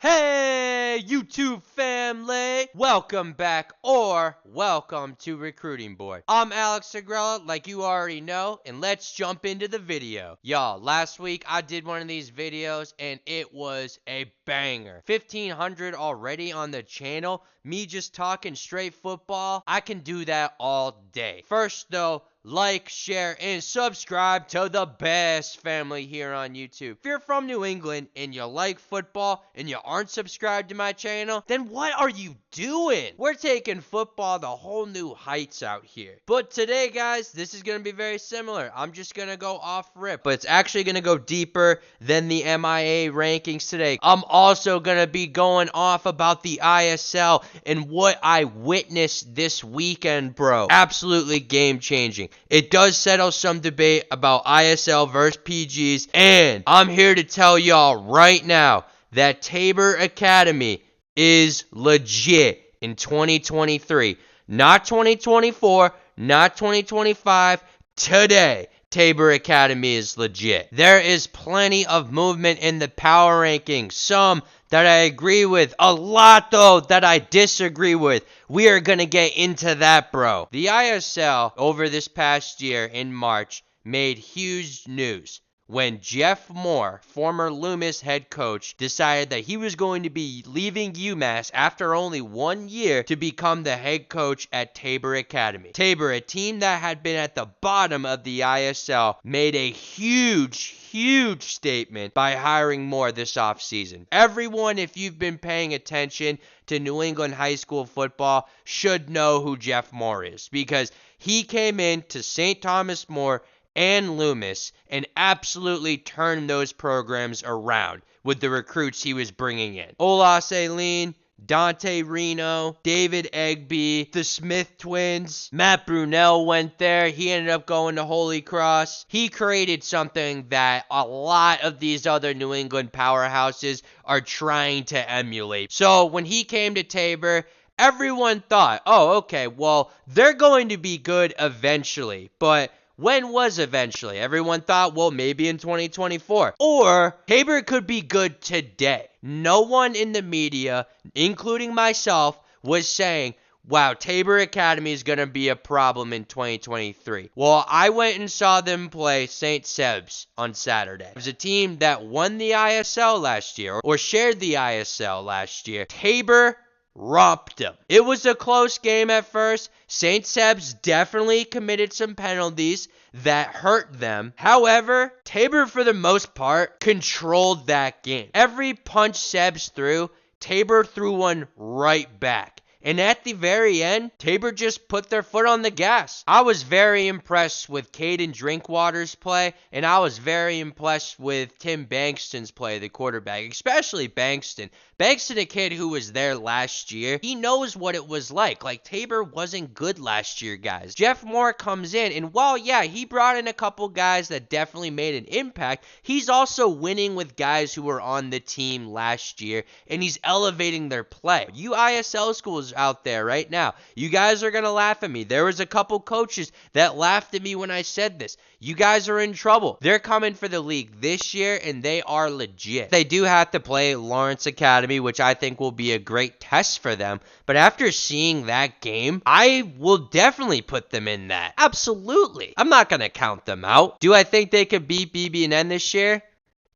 Hey, YouTube family! Welcome back or welcome to Recruiting Board. I'm Alex Agrella, like you already know, and let's jump into the video. Y'all, last week I did one of these videos and it was a banger. 1,500 already on the channel. Me just talking straight football. I can do that all day. First though, like, share, and subscribe to the best family here on YouTube. If you're from New England and you like football and you aren't subscribed to my channel, then what are you doing? We're taking football to whole new heights out here. But today, guys, this is going to be very similar. I'm just going to go off rip, but it's actually going to go deeper than the MIAA rankings today. I'm also going to be going off about the ISL and what I witnessed this weekend, bro. Absolutely game-changing. It does settle some debate about ISL versus PGs, and I'm here to tell y'all right now that Tabor Academy is legit in 2023. Not 2024, not 2025, today. Tabor Academy is legit. There is plenty of movement in the power rankings. Some that I agree with. A lot, though, that I disagree with. We are going to get into that, bro. The ISL, over this past year in March, made huge news when Jeff Moore, former Loomis head coach, decided that he was going to be leaving UMass after only 1 year to become the head coach at Tabor Academy. Tabor, a team that had been at the bottom of the ISL, made a huge statement by hiring Moore this offseason. Everyone, if you've been paying attention to New England high school football, should know who Jeff Moore is, because he came in to St. Thomas More and Loomis and absolutely turned those programs around with the recruits he was bringing in. Olas Aileen, Dante Reno, David Egby, the Smith twins, Matt Brunell went there. He ended up going to Holy Cross. He created something that a lot of these other New England powerhouses are trying to emulate. So when he came to Tabor, everyone thought, oh, okay, well, they're going to be good eventually, but when was eventually? Everyone thought, well, maybe in 2024. Or Tabor could be good today. No one in the media, including myself, was saying, wow, Tabor Academy is going to be a problem in 2023. Well, I went and saw them play St. Seb's on Saturday. It was a team that won the ISL last year, or shared the ISL last year. Tabor romped them. It was a close game at first. St. Seb's definitely committed some penalties that hurt them. However, Tabor, for the most part, controlled that game. Every punch Seb's threw, Tabor threw one right back. And at the very end, Tabor just put their foot on the gas. I was very impressed with Caden Drinkwater's play, and I was very impressed with Tim Bankston's play, the quarterback, especially Bankston. Bankston, a kid who was there last year, he knows what it was like. Like, Tabor wasn't good last year, guys. Jeff Moore comes in, and while, yeah, he brought in a couple guys that definitely made an impact, he's also winning with guys who were on the team last year, and he's elevating their play. You ISL schools out there right now, you guys are gonna laugh at me. There was a couple coaches that laughed at me when I said this. You guys are in trouble. They're coming for the league this year, and they are legit. They do have to play Lawrence Academy, which I think will be a great test for them. But after seeing that game, I will definitely put them in that. Absolutely. I'm not gonna count them out. Do I think they could beat BB&N this year?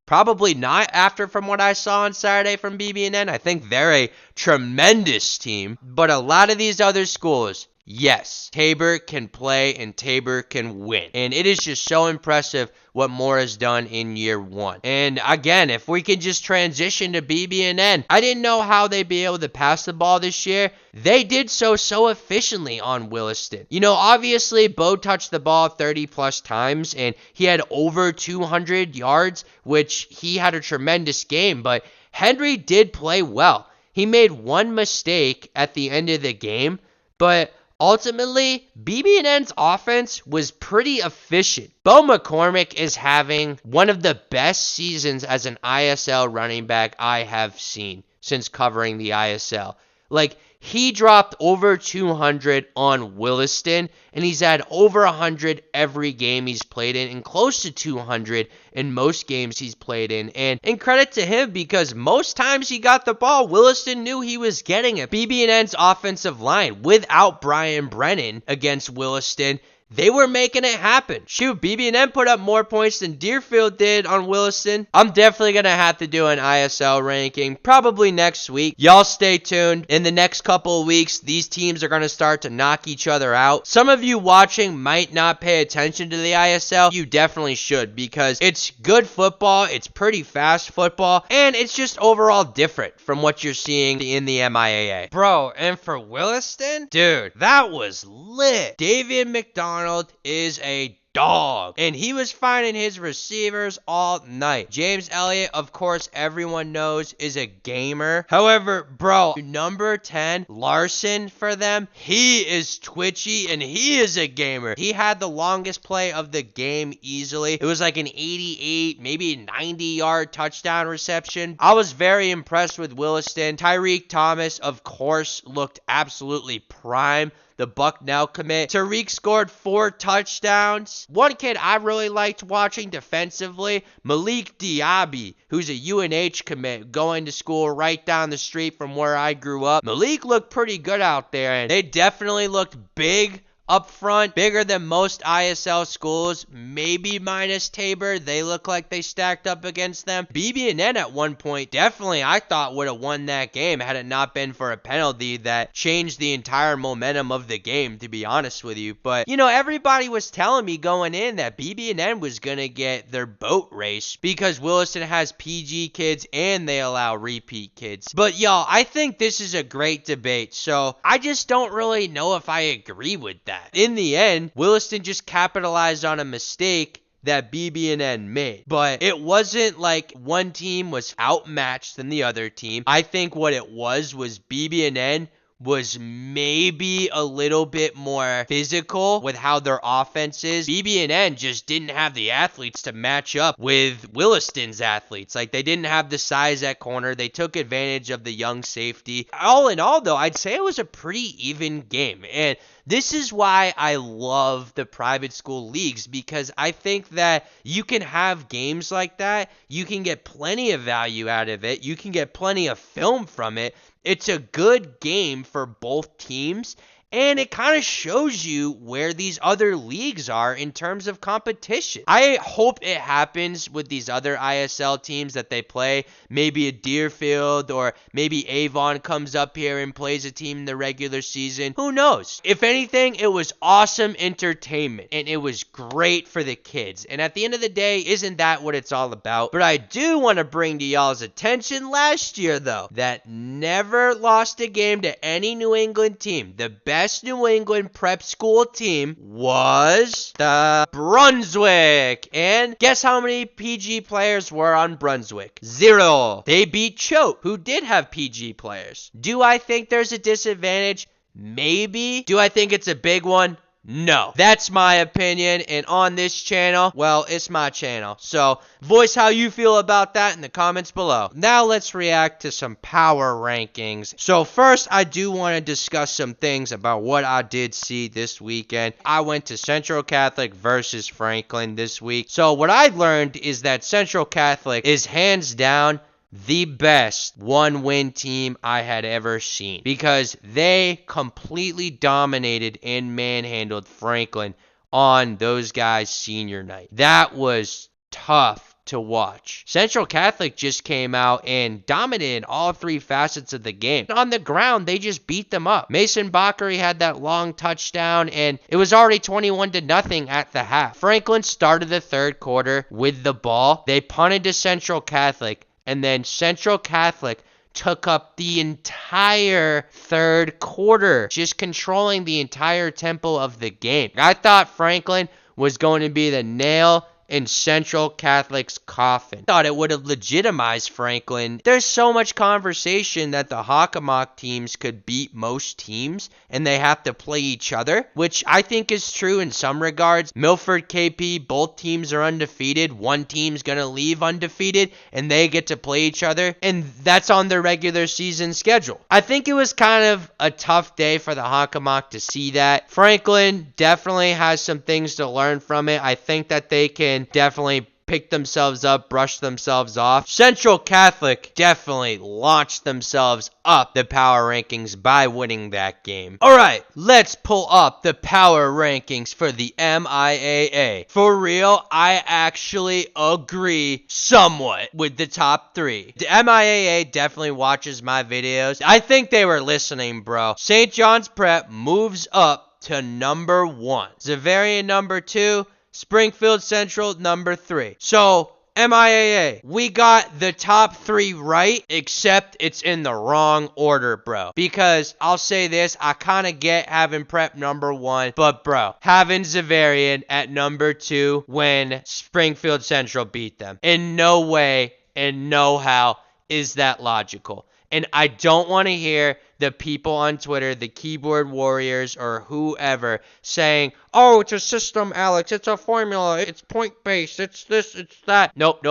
Probably not, after from what I saw on Saturday from BB&N. I think they're a tremendous team. But a lot of these other schools, yes, Tabor can play and Tabor can win. And it is just so impressive what Moore has done in year one. And again, if we can just transition to BB&N, I didn't know how they'd be able to pass the ball this year. They did so efficiently on Williston. You know, obviously, Bo touched the ball 30 plus times, and he had over 200 yards, which he had a tremendous game. But Henry did play well. He made one mistake at the end of the game, but ultimately, BB&N's offense was pretty efficient. Bo McCormick is having one of the best seasons as an ISL running back I have seen since covering the ISL. Like, he dropped over 200 on Williston, and he's had over 100 every game he's played in, and close to 200 in most games he's played in. And credit to him, because most times he got the ball, Williston knew he was getting it. BB&N's offensive line, without Brian Brennan against Williston, they were making it happen. Shoot, BB&N put up more points than Deerfield did on Williston. I'm definitely going to have to do an ISL ranking probably next week. Y'all stay tuned. In the next couple of weeks, these teams are going to start to knock each other out. Some of you watching might not pay attention to the ISL. You definitely should, because it's good football, it's pretty fast football, and it's just overall different from what you're seeing in the MIAA. Bro, and for Williston, dude, that was lit. Davian McDonald is a dog, and he was finding his receivers all night. James Elliott, of course, everyone knows is a gamer. However, bro, number 10, Larson, for them, he is twitchy and he is a gamer. He had the longest play of the game easily. It was like an 88, maybe 90-yard touchdown reception. I was very impressed with Williston. Tyreek Thomas, of course, looked absolutely prime. The Bucknell commit. Tariq scored 4 touchdowns. One kid I really liked watching defensively, Malik Diaby, who's a UNH commit, going to school right down the street from where I grew up. Malik looked pretty good out there, and they definitely looked big up front, bigger than most ISL schools, maybe minus Tabor. They look like they stacked up against them. BB&N at one point definitely, I thought, would have won that game had it not been for a penalty that changed the entire momentum of the game, to be honest with you. But, you know, everybody was telling me going in that BB&N was going to get their boat race because Williston has PG kids and they allow repeat kids. But, y'all, I think this is a great debate, so I just don't really know if I agree with that. In the end, Williston just capitalized on a mistake that BB&N made. But it wasn't like one team was outmatched than the other team. I think what it was BB&N was maybe a little bit more physical with how their offense is. BB&N just didn't have the athletes to match up with Williston's athletes. Like, they didn't have the size at corner. They took advantage of the young safety. All in all, though, I'd say it was a pretty even game. And this is why I love the private school leagues, because I think that you can have games like that. You can get plenty of value out of it. You can get plenty of film from it. It's a good game for both teams, and it kind of shows you where these other leagues are in terms of competition. I hope it happens with these other ISL teams that they play. Maybe a Deerfield or maybe Avon comes up here and plays a team in the regular season. Who knows? If anything, it was awesome entertainment, and it was great for the kids. And at the end of the day, isn't that what it's all about? But I do want to bring to y'all's attention last year, though, that never lost a game to any New England team. The best New England prep school team was the Brunswick. And guess how many PG players were on Brunswick? 0. They beat Choate, who did have PG players. Do I think there's a disadvantage? Maybe. Do I think it's a big one? No. That's my opinion, and on this channel, well, it's my channel. So, voice how you feel about that in the comments below. Now, let's react to some power rankings. So, first, I do want to discuss some things about what I did see this weekend. I went to Central Catholic versus Franklin this week. So, what I learned is that Central Catholic is hands down the best one-win team I had ever seen, because they completely dominated and manhandled Franklin on those guys' senior night. That was tough to watch. Central Catholic just came out and dominated all 3 facets of the game. On the ground, they just beat them up. Mason Bakary had that long touchdown, and it was already 21-0 at the half. Franklin started the third quarter with the ball. They punted to Central Catholic, and then Central Catholic took up the entire third quarter, just controlling the entire tempo of the game. I thought Franklin was going to be the nail in Central Catholic's coffin. Thought it would have legitimized Franklin. There's so much conversation that the Hockomock teams could beat most teams and they have to play each other, which I think is true in some regards. Milford, KP, both teams are undefeated. One team's gonna leave undefeated and they get to play each other, and that's on their regular season schedule. I think it was kind of a tough day for the Hockomock to see that. Franklin definitely has some things to learn from it. I think that they can definitely pick themselves up, brush themselves off. Central Catholic definitely launched themselves up the power rankings by winning that game. Alright, let's pull up the power rankings for the MIAA. For real, I actually agree somewhat with the top 3. The MIAA definitely watches my videos. I think they were listening, bro. St. John's Prep moves up to number 1. Xaverian number 2. Springfield Central, number 3. So, MIAA, we got the top 3 right, except it's in the wrong order, bro. Because, I'll say this, I kind of get having Prep number 1, but bro, having Xaverian at number 2 when Springfield Central beat them. In no way and no how is that logical. And I don't want to hear the people on Twitter, the keyboard warriors or whoever, saying, oh, it's a system, Alex. It's a formula. It's point-based. It's this, it's that. Nope.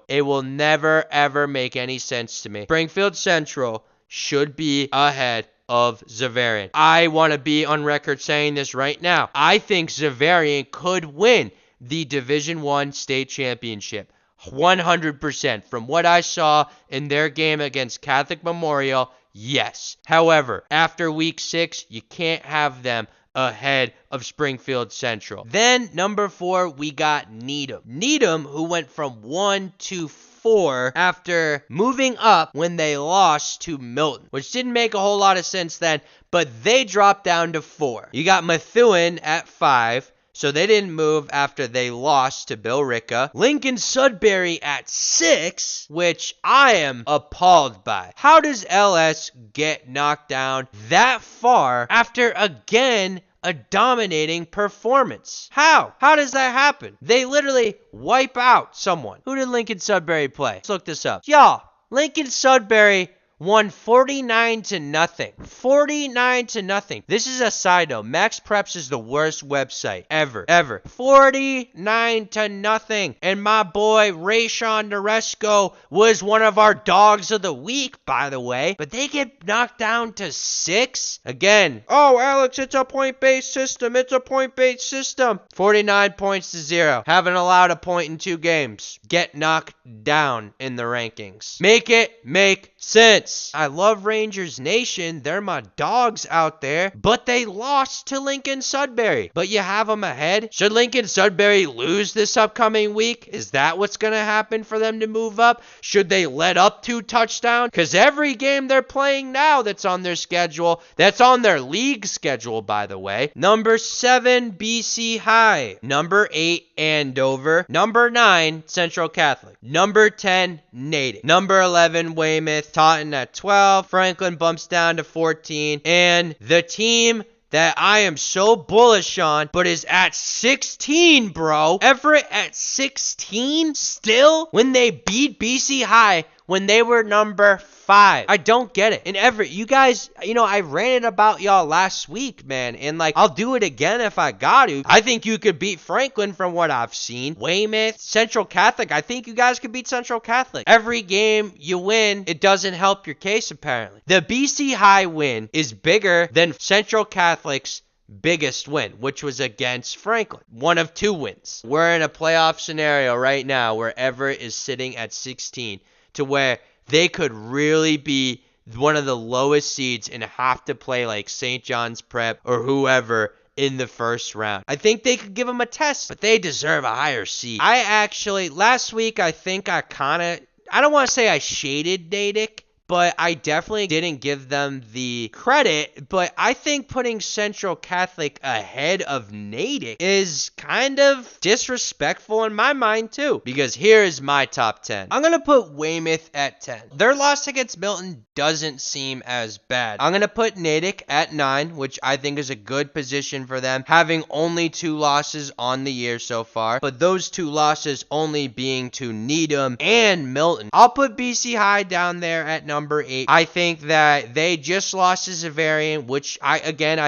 It will never, ever make any sense to me. Springfield Central should be ahead of Xaverian. I want to be on record saying this right now. I think Xaverian could win the Division I state championship. 100% from what I saw in their game against Catholic Memorial, yes. However, after week 6, you can't have them ahead of Springfield Central. Then, number 4, we got Needham. Needham, who went from 1 to 4 after moving up when they lost to Milton, which didn't make a whole lot of sense then, but they dropped down to 4. You got Methuen at 5. So they didn't move after they lost to Bill Ricca. Lincoln Sudbury at 6, which I am appalled by. How does LS get knocked down that far after, again, a dominating performance? How? How does that happen? They literally wipe out someone. Who did Lincoln Sudbury play? Let's look this up. Y'all, Lincoln Sudbury won 49-0. 49-0. This is a side note. Max Preps is the worst website ever. 49-0. And my boy Rayshawn Naresco was one of our dogs of the week, by the way. But they get knocked down to 6? Again. Oh, Alex, it's a point-based system. It's a point-based system. 49 points to 0. Haven't allowed a point in 2 games. Get knocked down in the rankings. Make it make sense. I love Rangers Nation. They're my dogs out there. But they lost to Lincoln Sudbury. But you have them ahead. Should Lincoln Sudbury lose this upcoming week? Is that what's going to happen for them to move up? Should they let up 2 touchdowns? Because every game they're playing now that's on their schedule, that's on their league schedule, by the way. Number 7, BC High. Number 8, Andover. Number 9, Central Catholic. Number 10, Natick. Number 11, Weymouth. Taunton at 12. Franklin bumps down to 14. And the team that I am so bullish on, but is at 16, bro. Everett at 16 still when they beat BC High when they were number 5. I don't get it. And Everett, you guys, I ranted about y'all last week, man. And, I'll do it again if I got to. I think you could beat Franklin from what I've seen. Weymouth, Central Catholic, I think you guys could beat Central Catholic. Every game you win, it doesn't help your case, apparently. The BC High win is bigger than Central Catholic's biggest win, which was against Franklin. One of 2 wins. We're in a playoff scenario right now where Everett is sitting at 16. To where they could really be one of the lowest seeds and have to play like St. John's Prep or whoever in the first round. I think they could give them a test, but they deserve a higher seed. Last week, I think I don't want to say I shaded Natick, but I definitely didn't give them the credit. But I think putting Central Catholic ahead of Natick is kind of disrespectful in my mind too, because here is my top 10. I'm going to put Weymouth at 10. Their loss against Milton doesn't seem as bad. I'm going to put Natick at 9, which I think is a good position for them, having only 2 losses on the year so far, but those 2 losses only being to Needham and Milton. I'll put BC High down there at number 8. I think that they just lost to Xaverian, which I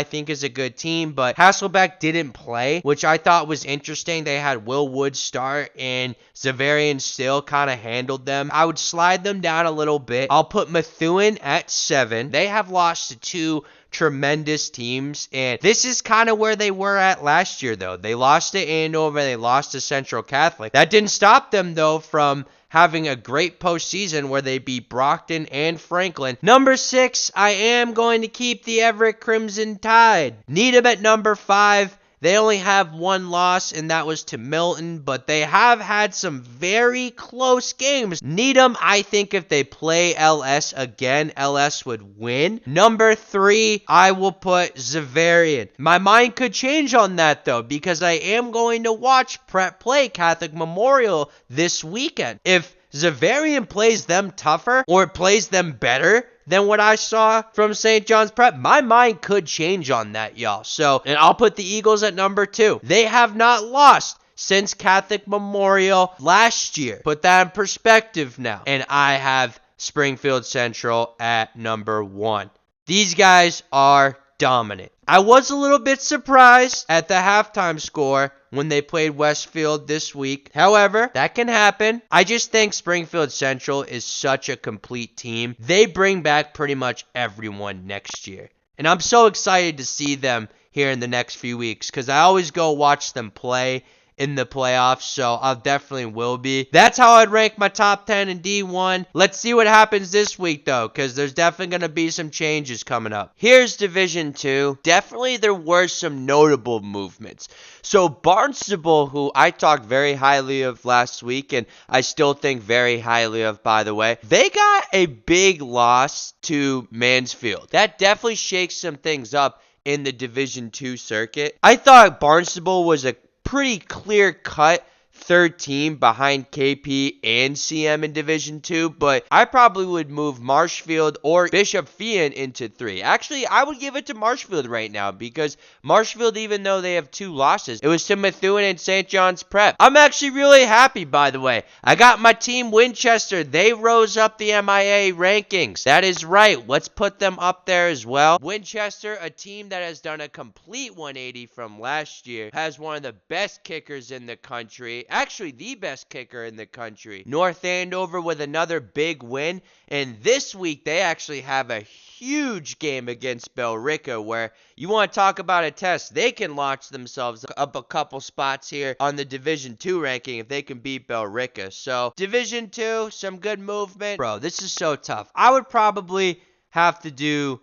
think is a good team, but Hasselbeck didn't play, which I thought was interesting. They had Will Wood start, and Xaverian still kind of handled them. I would slide them down a little bit. I'll put Methuen at 7. They have lost to 2 tremendous teams, and this is kind of where they were at last year, though. They lost to Andover, they lost to Central Catholic. That didn't stop them, though, from having a great postseason where they beat Brockton and Franklin. Number 6, I am going to keep the Everett Crimson Tide. Needham at number 5. They only have 1 loss, and that was to Milton, but they have had some very close games. Needham, I think if they play LS again, LS would win. Number 3, I will put Xaverian. My mind could change on that, though, because I am going to watch Prep play Catholic Memorial this weekend. If Xaverian plays them tougher or plays them better than what I saw from St. John's Prep, my mind could change on that, y'all. So, and I'll put the Eagles at number 2. They have not lost since Catholic Memorial last year. Put that in perspective now. And I have Springfield Central at number 1. These guys are dominant. I was a little bit surprised at the halftime score when they played Westfield this week. However, that can happen. I just think Springfield Central is such a complete team. They bring back pretty much everyone next year. And I'm so excited to see them here in the next few weeks because I always go watch them play in the playoffs, so I definitely will be. That's how I'd rank my top 10 in D1. Let's see what happens this week, though, because there's definitely going to be some changes coming up. Here's Division 2. Definitely there were some notable movements. So Barnstable, who I talked very highly of last week, and I still think very highly of, by the way, they got a big loss to Mansfield. That definitely shakes some things up in the Division 2 circuit. I thought Barnstable was a pretty clear-cut third team behind KP and CM in Division 2, but I probably would move Marshfield or Bishop Fian into 3. Actually, I would give it to Marshfield right now because Marshfield, even though they have 2 losses, it was to Methuen and St. John's Prep. I'm actually really happy, by the way. I got my team Winchester. They rose up the MIAA rankings. That is right. Let's put them up there as well. Winchester, a team that has done a complete 180 from last year, has one of the best kickers in the country. Actually, the best kicker in the country. North Andover with another big win. And this week, they actually have a huge game against Bellrica where you want to talk about a test. They can launch themselves up a couple spots here on the Division 2 ranking if they can beat Bellrica. So, Division 2, some good movement. Bro, this is so tough. I would probably have to do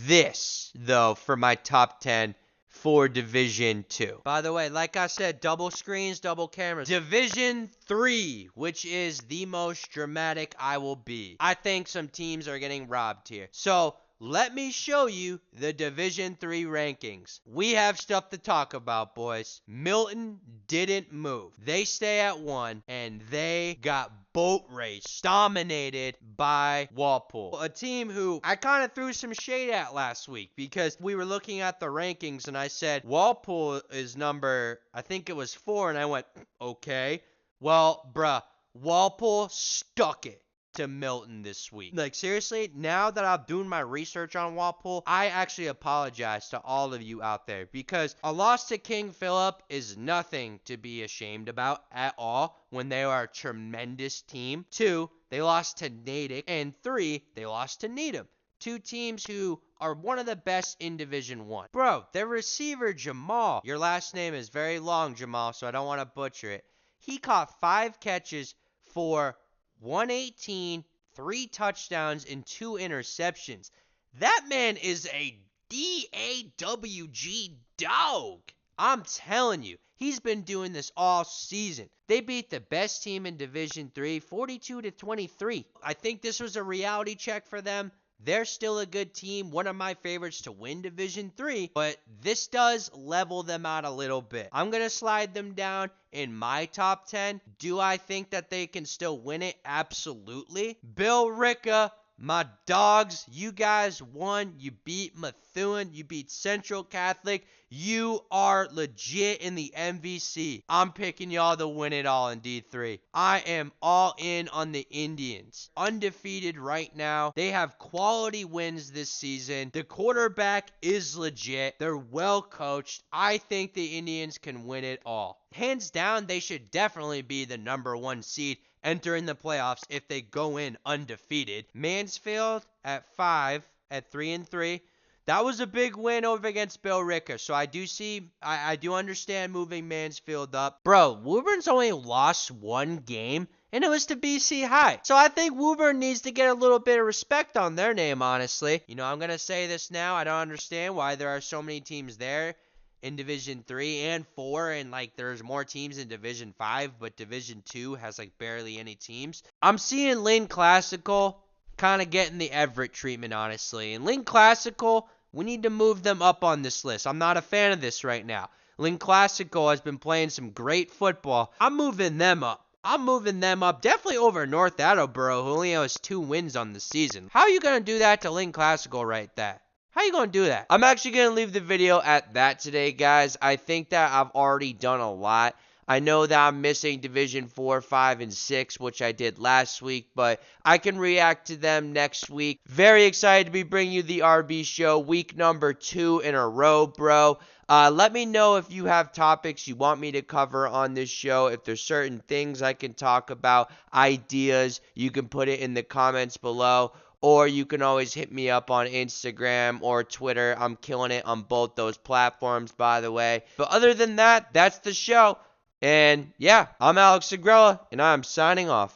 this, though, for my top 10 for Division 2. By the way, like I said, double screens, double cameras. Division 3, which is the most dramatic I will be. I think some teams are getting robbed here. So, let me show you the Division 3 rankings. We have stuff to talk about, boys. Milton didn't move. They stay at 1, and they got boat race dominated by Walpole, a team who I kind of threw some shade at last week because we were looking at the rankings and I said Walpole is number, I think it was 4, and I went, okay. Well, bruh, Walpole stuck it to Milton this week. Like, seriously, now that I'm doing my research on Walpole, I actually apologize to all of you out there because a loss to King Philip is nothing to be ashamed about at all when they are a tremendous team. 2, they lost to Natick, and 3, they lost to Needham. 2 teams who are one of the best in Division 1. Bro, their receiver, Jamal, your last name is very long, Jamal, so I don't want to butcher it. He caught 5 catches for 118, 3 touchdowns, and 2 interceptions. That man is a DAWG dog. I'm telling you, he's been doing this all season. They beat the best team in Division 3 42-23. I think this was a reality check for them. They're still a good team, one of my favorites to win Division 3, but this does level them out a little bit. I'm going to slide them down in my top 10. Do I think that they can still win it? Absolutely. Bill Ricka, my dogs, you guys won. You beat Methuen. You beat Central Catholic. You are legit in the MVC. I'm picking y'all to win it all in D3. I am all in on the Indians. Undefeated right now. They have quality wins this season. The quarterback is legit. They're well coached. I think the Indians can win it all. Hands down, they should definitely be the #1 seed entering the playoffs if they go in undefeated. Mansfield at 5 at 3-3. That was a big win over against Bill Ricka. So I do understand moving Mansfield up. Bro, Woburn's only lost one game, and it was to BC High. So I think Woburn needs to get a little bit of respect on their name, honestly. You know, I'm going to say this now. I don't understand why there are so many teams there in Division 3 and 4, and like there's more teams in Division 5, but Division 2 has like barely any teams. I'm seeing Lynn Classical kind of getting the Everett treatment, honestly. And Lynn Classical, we need to move them up on this list. I'm not a fan of this right now. Lynn Classical has been playing some great football. I'm moving them up. Definitely over North Attleboro, who only has 2 wins on the season. How are you going to do that to Lynn Classical right there? How you going to do that? I'm actually going to leave the video at that today, guys. I think that I've already done a lot. I know that I'm missing Division 4, 5, and 6, which I did last week, but I can react to them next week. Very excited to be bringing you the RB Show, week number 2 in a row, bro. Let me know if you have topics you want me to cover on this show. If there's certain things I can talk about, ideas, you can put it in the comments below. Or you can always hit me up on Instagram or Twitter. I'm killing it on both those platforms, by the way. But other than that, that's the show. And yeah, I'm Alex Agrella, and I'm signing off.